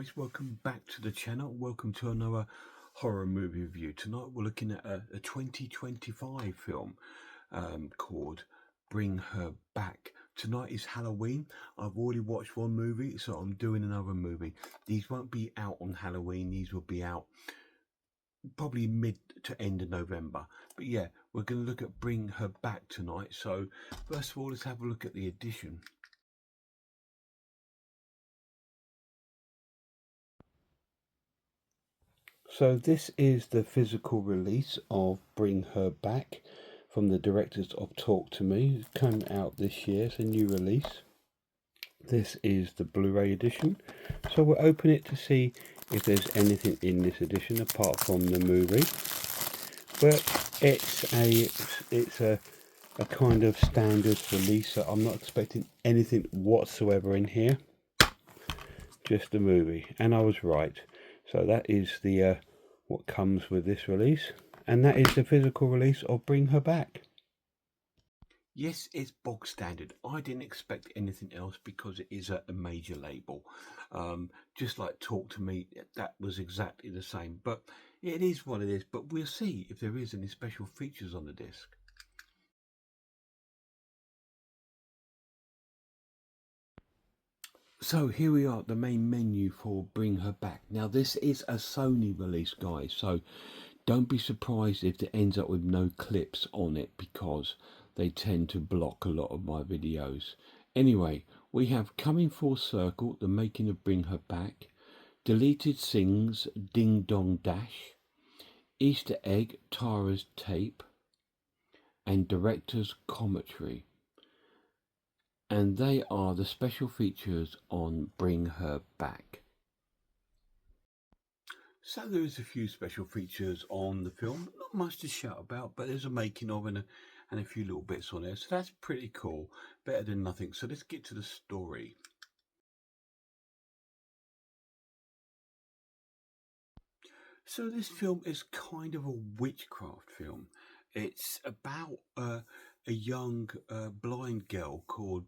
guys, welcome back to the channel. Welcome to another horror movie review. Tonight we're looking at a 2025 film called Bring Her Back. Tonight is Halloween. I've already watched one movie, so I'm doing another movie. These won't be out on Halloween. These will be out probably mid to end of November. But yeah, we're going to look at Bring Her Back tonight. So first of all, let's have a look at the edition. So this is the physical release of Bring Her Back from the directors of Talk to Me. It's come out this year. It's a new release. This is the Blu-ray edition. So we'll open it to see if there's anything in this edition apart from the movie. But it's a kind of standard release, so I'm not expecting anything whatsoever in here. Just the movie, and I was right. So that is the what comes with this release, and that is the physical release of Bring Her Back. Yes, it's bog standard. I didn't expect anything else because it is a major label. Just like Talk to Me, that was exactly the same. But it is what it is. But we'll see if there is any special features on the disc. So here we are at the main menu for Bring Her Back. Now this is a Sony release, guys, so don't be surprised if it ends up with no clips on it because they tend to block a lot of my videos. Anyway, we have Coming Full Circle, the making of Bring Her Back, Deleted Sings, Ding Dong Dash, Easter Egg, Tara's Tape, and Director's Commentary. And they are the special features on Bring Her Back. So there's a few special features on the film, not much to shout about, but there's a making of and a few little bits on there, so that's pretty cool, better than nothing. So let's get to the story. So this film is kind of a witchcraft film. It's about a young blind girl called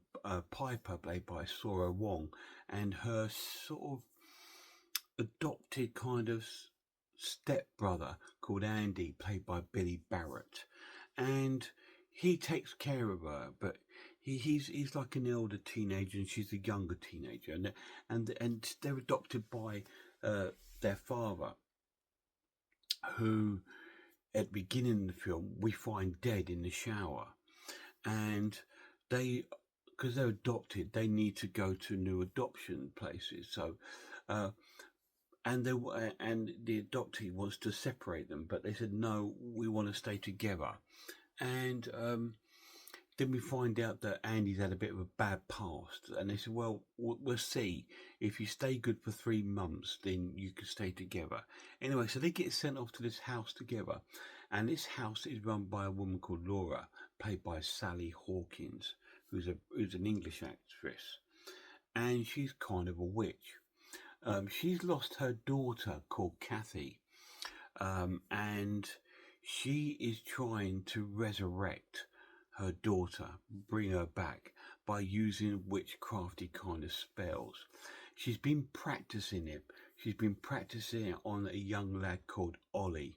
Piper, played by Sora Wong, and her sort of adopted kind of stepbrother called Andy, played by Billy Barrett, and he takes care of her, but he's like an elder teenager and she's a younger teenager, and they're adopted by their father, who at the beginning of the film we find dead in the shower, and because they're adopted, they need to go to new adoption places. So and the adoptee wants to separate them, but they said no, we want to stay together. And then we find out that Andy's had a bit of a bad past, and they said, well, we'll see. If you stay good for 3 months, then you can stay together. Anyway, so they get sent off to this house together, and this house is run by a woman called Laura, played by Sally Hawkins, who's an English actress, and she's kind of a witch. She's lost her daughter called Kathy, and she is trying to resurrect her daughter, bring her back by using witchcrafty kind of spells. She's been practicing it. She's been practicing it on a young lad called Ollie,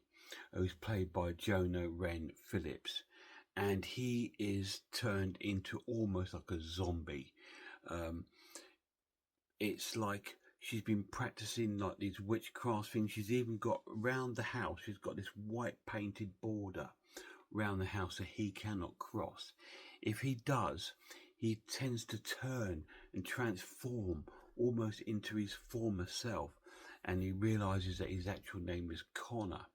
who's played by Jonah Wren Phillips, and he is turned into almost like a zombie. It's like she's been practicing like these witchcraft things. She's even got around the house, she's got this white painted border round the house that he cannot cross. If he does, he tends to turn and transform almost into his former self, and he realizes that his actual name is Connor,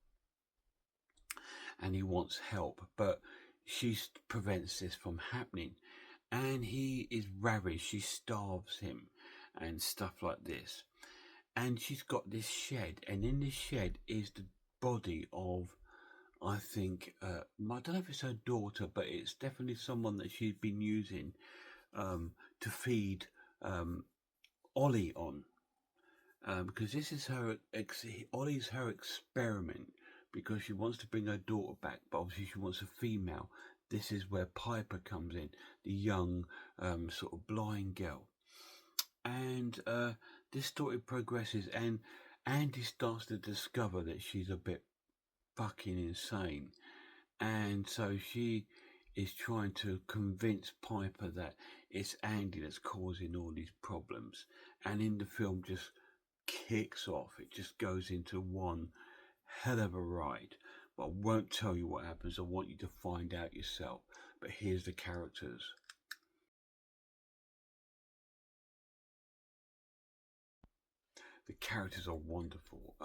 and he wants help, but she prevents this from happening, and he is ravished. She starves him and stuff like this, and she's got this shed, and in this shed is the body of, I think, I don't know if it's her daughter, but it's definitely someone that she's been using to feed Ollie on, because this is Ollie's her experiment, because she wants to bring her daughter back, but obviously she wants a female. This is where Piper comes in, the young sort of blind girl, and this story progresses, and Andy starts to discover that she's a bit fucking insane, and so she is trying to convince Piper that it's Andy that's causing all these problems. And in the film, just kicks off. It just goes into one hell of a ride. But I won't tell you what happens. I want you to find out yourself. But here's the characters. The characters are wonderful.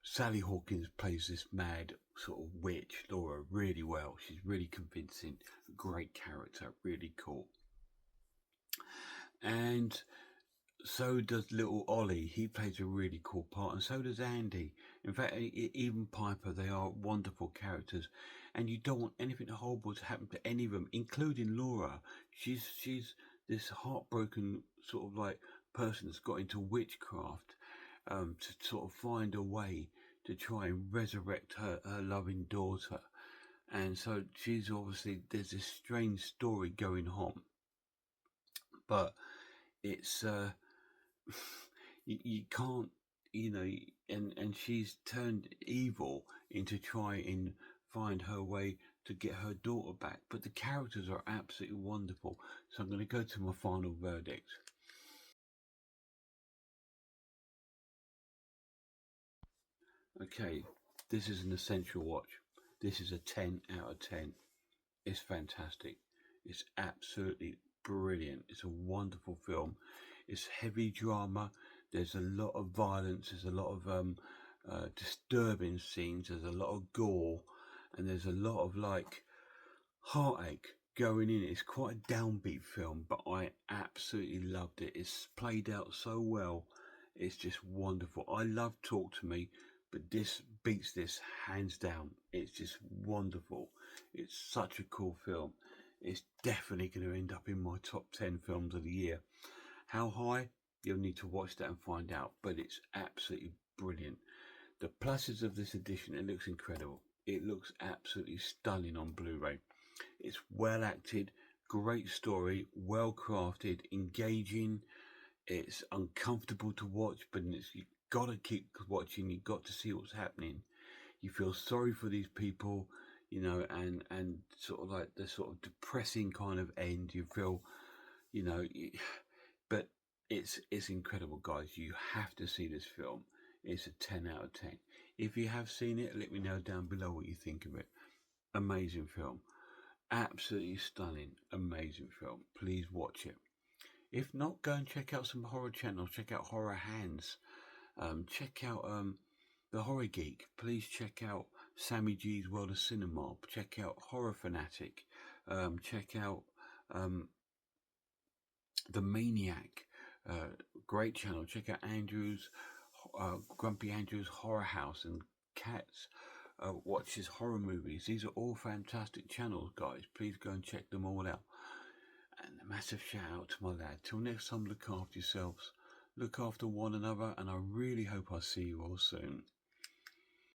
Sally Hawkins plays this mad sort of witch, Laura, really well. She's really convincing. Great character, really cool. And so does little Ollie. He plays a really cool part, and so does Andy. In fact, even Piper. They are wonderful characters, and you don't want anything horrible to happen to any of them, including Laura. She's this heartbroken sort of like person that's got into witchcraft, to sort of find a way to try and resurrect her loving daughter. And so she's obviously, there's this strange story going on, but it's you can't, you know, and she's turned evil into try and find her way to get her daughter back. But the characters are absolutely wonderful. So I'm going to go to my final verdict. Okay, this is an essential watch. This is a 10 out of 10. It's fantastic. It's absolutely brilliant. It's a wonderful film. It's heavy drama. There's a lot of violence. There's a lot of disturbing scenes. There's a lot of gore, and there's a lot of like heartache going in. It's quite a downbeat film, but I absolutely loved it. It's played out so well. It's just wonderful. I love Talk to Me, but this beats this hands down. It's just wonderful. It's such a cool film. It's definitely going to end up in my top 10 films of the year. How high? You'll need to watch that and find out, but it's absolutely brilliant. The pluses of this edition, it looks incredible. It looks absolutely stunning on Blu-ray. It's well acted, great story, well crafted, engaging. It's uncomfortable to watch, but you've got to keep watching. You've got to see what's happening. You feel sorry for these people, you know, and sort of like the sort of depressing kind of end. You feel, you know, but it's incredible, guys. You have to see this film. It's a 10 out of 10. If you have seen it, let me know down below what you think of it. Amazing film. Absolutely stunning. Amazing film. Please watch it. If not, go and check out some horror channels. Check out Horror Hands. Check out The Horror Geek. Please check out Sammy G's World of Cinema. Check out Horror Fanatic. Check out The Maniac. Great channel. Check out Andrew's Grumpy Andrew's Horror House, and Cats watches horror movies. These are all fantastic channels, guys. Please go and check them all out. And a massive shout out to my lad. Till next time, look after yourselves, look after one another, and I really hope I see you all soon.